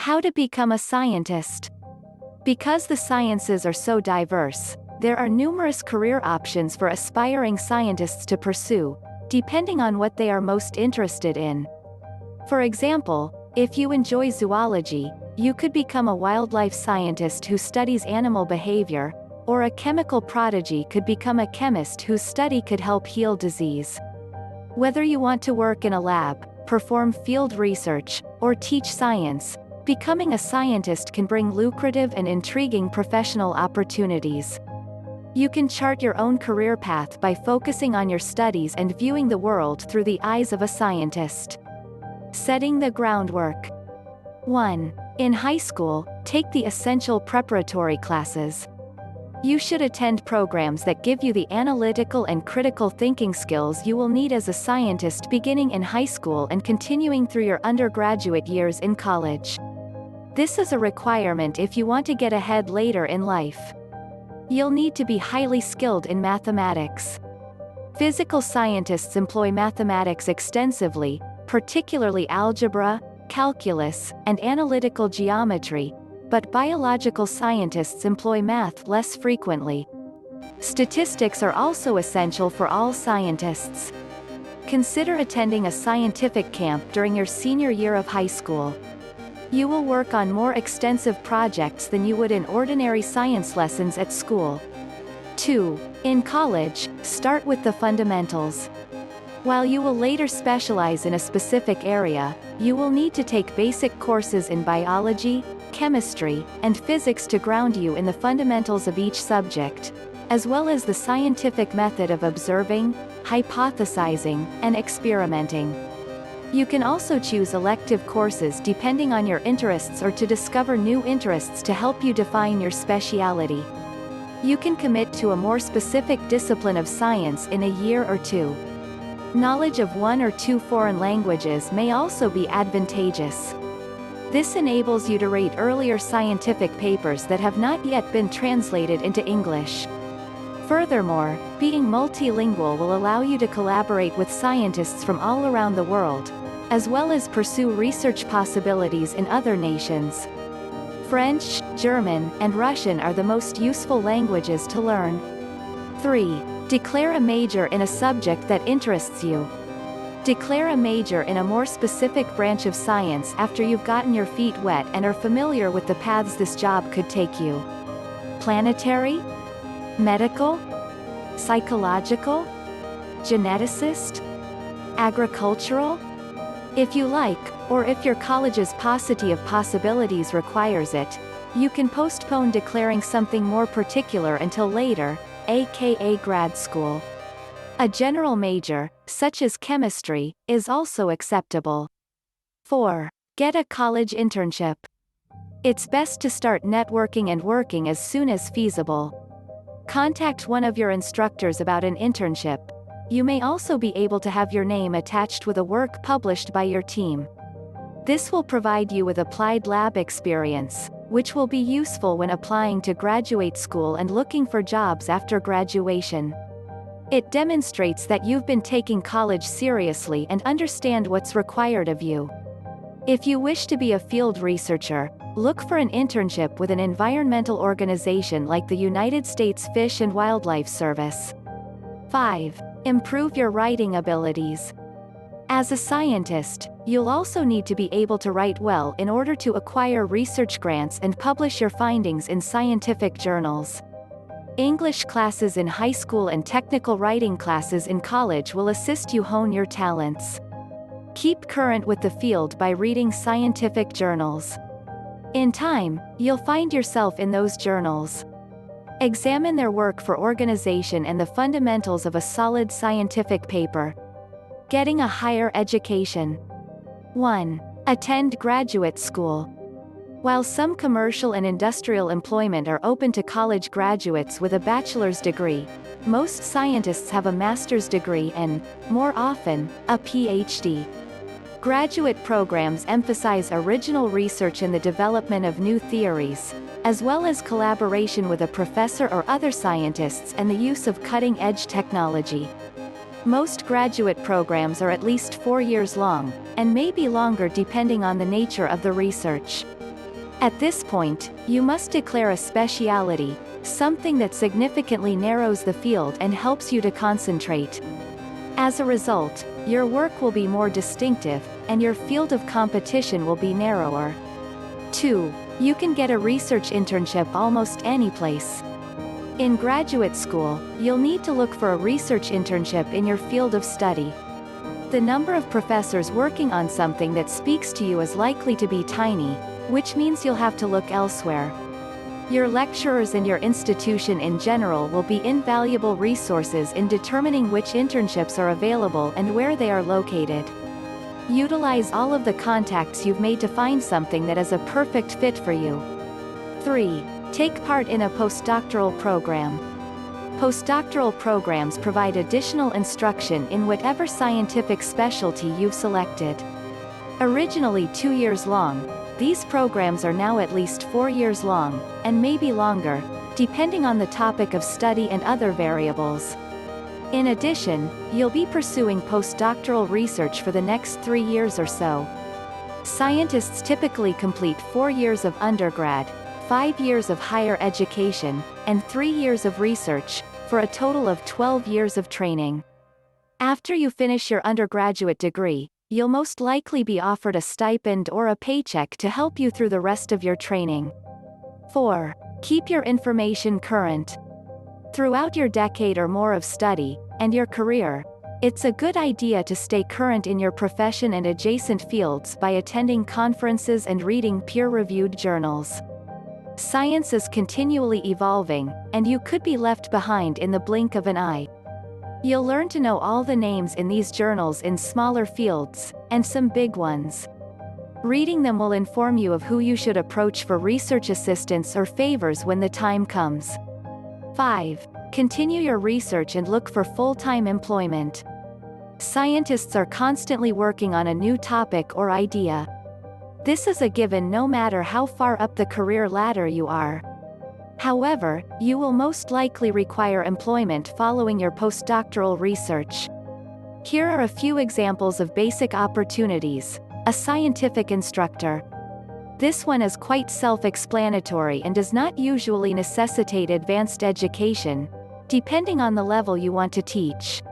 How to become a scientist. Because the sciences are so diverse, there are numerous career options for aspiring scientists to pursue, depending on what they are most interested in. For example, if you enjoy zoology, you could become a wildlife scientist who studies animal behavior, or a chemical prodigy could become a chemist whose study could help heal disease. Whether you want to work in a lab, perform field research, or teach science, becoming a scientist can bring lucrative and intriguing professional opportunities. You can chart your own career path by focusing on your studies and viewing the world through the eyes of a scientist. Setting the groundwork. 1. In high school, take the essential preparatory classes. You should attend programs that give you the analytical and critical thinking skills you will need as a scientist beginning in high school and continuing through your undergraduate years in college. This is a requirement if you want to get ahead later in life. You'll need to be highly skilled in mathematics. Physical scientists employ mathematics extensively, particularly algebra, calculus, and analytical geometry, but biological scientists employ math less frequently. Statistics are also essential for all scientists. Consider attending a scientific camp during your senior year of high school. You will work on more extensive projects than you would in ordinary science lessons at school. 2. In college, start with the fundamentals. While you will later specialize in a specific area, you will need to take basic courses in biology, chemistry, and physics to ground you in the fundamentals of each subject, as well as the scientific method of observing, hypothesizing, and experimenting. You can also choose elective courses depending on your interests or to discover new interests to help you define your specialty. You can commit to a more specific discipline of science in a year or two. Knowledge of 1 or 2 foreign languages may also be advantageous. This enables you to rate earlier scientific papers that have not yet been translated into English. Furthermore, being multilingual will allow you to collaborate with scientists from all around the world, as well as pursue research possibilities in other nations. French, German, and Russian are the most useful languages to learn. 3. Declare a major in a subject that interests you. Declare a major in a more specific branch of science after you've gotten your feet wet and are familiar with the paths this job could take you. Planetary? Medical? Psychological? Geneticist? Agricultural? If you like, or if your college's paucity of possibilities requires it, you can postpone declaring something more particular until later, aka grad school. A general major, such as chemistry, is also acceptable. 4. Get a college internship. It's best to start networking and working as soon as feasible. Contact one of your instructors about an internship. You may also be able to have your name attached with a work published by your team. This will provide you with applied lab experience, which will be useful when applying to graduate school and looking for jobs after graduation. It demonstrates that you've been taking college seriously and understand what's required of you. If you wish to be a field researcher, look for an internship with an environmental organization like the United States Fish and Wildlife Service. 5. Improve your writing abilities. As a scientist, you'll also need to be able to write well in order to acquire research grants and publish your findings in scientific journals. English classes in high school and technical writing classes in college will assist you hone your talents. Keep current with the field by reading scientific journals. In time, you'll find yourself in those journals. Examine their work for organization and the fundamentals of a solid scientific paper. Getting a higher education. 1. Attend graduate school. While some commercial and industrial employment are open to college graduates with a bachelor's degree, most scientists have a master's degree and, more often, a PhD. Graduate programs emphasize original research and the development of new theories, as well as collaboration with a professor or other scientists and the use of cutting-edge technology. Most graduate programs are at least 4 years long, and may be longer depending on the nature of the research. At this point, you must declare a specialty, something that significantly narrows the field and helps you to concentrate. As a result, your work will be more distinctive, and your field of competition will be narrower. 2. You can get a research internship almost any place. In graduate school, you'll need to look for a research internship in your field of study. The number of professors working on something that speaks to you is likely to be tiny, which means you'll have to look elsewhere. Your lecturers and your institution in general will be invaluable resources in determining which internships are available and where they are located. Utilize all of the contacts you've made to find something that is a perfect fit for you. 3. Take part in a postdoctoral program. Postdoctoral programs provide additional instruction in whatever scientific specialty you've selected. Originally 2 years long, these programs are now at least 4 years long, and maybe longer, depending on the topic of study and other variables. In addition, you'll be pursuing postdoctoral research for the next 3 years or so. Scientists typically complete 4 years of undergrad, 5 years of higher education, and 3 years of research, for a total of 12 years of training. After you finish your undergraduate degree, you'll most likely be offered a stipend or a paycheck to help you through the rest of your training. 4. Keep your information current. Throughout your decade or more of study, and your career, it's a good idea to stay current in your profession and adjacent fields by attending conferences and reading peer-reviewed journals. Science is continually evolving, and you could be left behind in the blink of an eye. You'll learn to know all the names in these journals in smaller fields, and some big ones. Reading them will inform you of who you should approach for research assistance or favors when the time comes. 5. Continue your research and look for full-time employment. Scientists are constantly working on a new topic or idea. This is a given no matter how far up the career ladder you are. However, you will most likely require employment following your postdoctoral research. Here are a few examples of basic opportunities. A scientific instructor. This one is quite self-explanatory and does not usually necessitate advanced education, depending on the level you want to teach.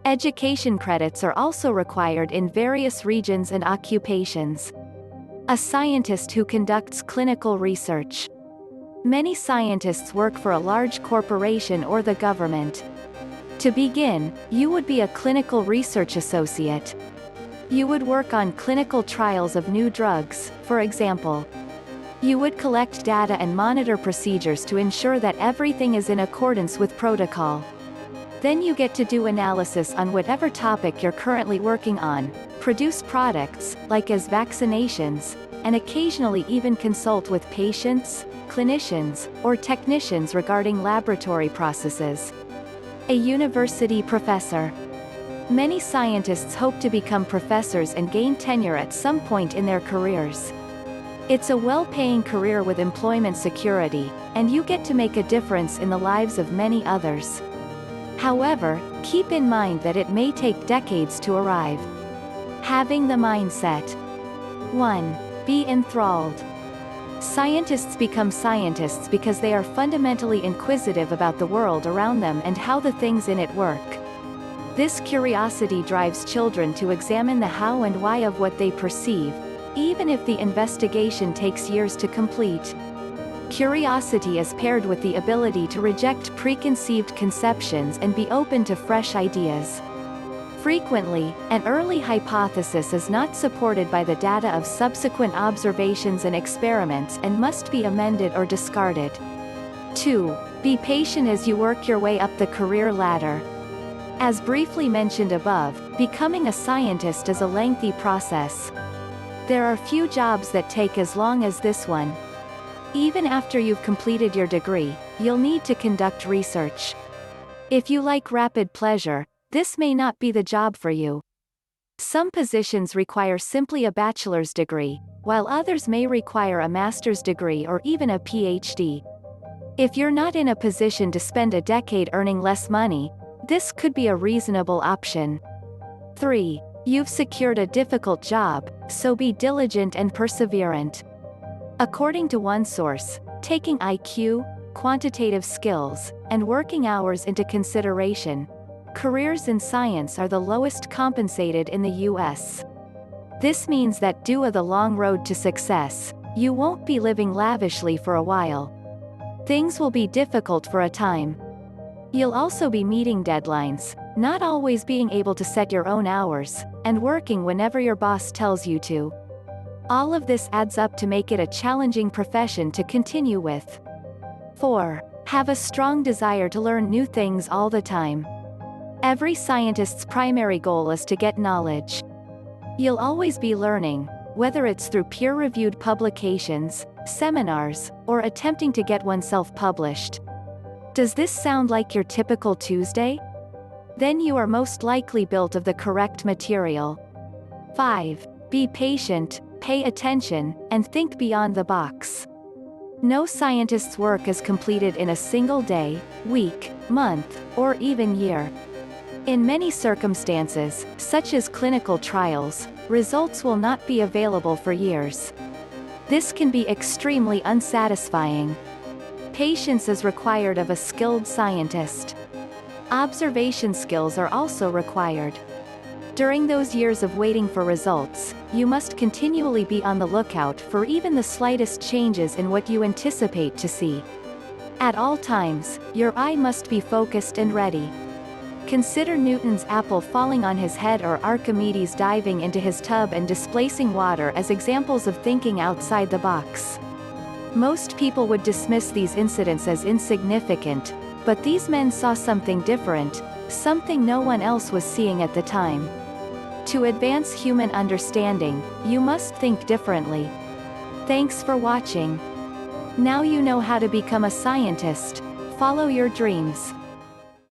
Education credits are also required in various regions and occupations. A scientist who conducts clinical research. Many scientists work for a large corporation or the government. To begin, you would be a clinical research associate. You would work on clinical trials of new drugs, for example. You would collect data and monitor procedures to ensure that everything is in accordance with protocol. Then you get to do analysis on whatever topic you're currently working on, produce products, like as vaccinations, and occasionally even consult with patients, clinicians, or technicians regarding laboratory processes. A university professor. Many scientists hope to become professors and gain tenure at some point in their careers. It's a well-paying career with employment security, and you get to make a difference in the lives of many others. However, keep in mind that it may take decades to arrive. Having the mindset. 1. Be enthralled. Scientists become scientists because they are fundamentally inquisitive about the world around them and how the things in it work. This curiosity drives children to examine the how and why of what they perceive, even if the investigation takes years to complete. Curiosity is paired with the ability to reject preconceived conceptions and be open to fresh ideas. Frequently, an early hypothesis is not supported by the data of subsequent observations and experiments and must be amended or discarded. 2. Be patient as you work your way up the career ladder. As briefly mentioned above, becoming a scientist is a lengthy process. There are few jobs that take as long as this one. Even after you've completed your degree, you'll need to conduct research. If you like rapid pleasure, this may not be the job for you. Some positions require simply a bachelor's degree, while others may require a master's degree or even a PhD. If you're not in a position to spend a decade earning less money, this could be a reasonable option. 3. You've secured a difficult job, so be diligent and perseverant. According to one source, taking IQ, quantitative skills, and working hours into consideration, careers in science are the lowest compensated in the US. This means that due to the long road to success, you won't be living lavishly for a while. Things will be difficult for a time. You'll also be meeting deadlines, not always being able to set your own hours, and working whenever your boss tells you to. All of this adds up to make it a challenging profession to continue with. 4. Have a strong desire to learn new things all the time. Every scientist's primary goal is to get knowledge. You'll always be learning, whether it's through peer-reviewed publications, seminars, or attempting to get oneself published. Does this sound like your typical Tuesday? Then you are most likely built of the correct material. 5. Be patient, pay attention, and think beyond the box. No scientist's work is completed in a single day, week, month, or even year. In many circumstances, such as clinical trials, results will not be available for years. This can be extremely unsatisfying. Patience is required of a skilled scientist. Observation skills are also required. During those years of waiting for results, you must continually be on the lookout for even the slightest changes in what you anticipate to see. At all times, your eye must be focused and ready. Consider Newton's apple falling on his head or Archimedes diving into his tub and displacing water as examples of thinking outside the box. Most people would dismiss these incidents as insignificant, but these men saw something different, something no one else was seeing at the time. To advance human understanding, you must think differently. Thanks for watching. Now you know how to become a scientist. Follow your dreams.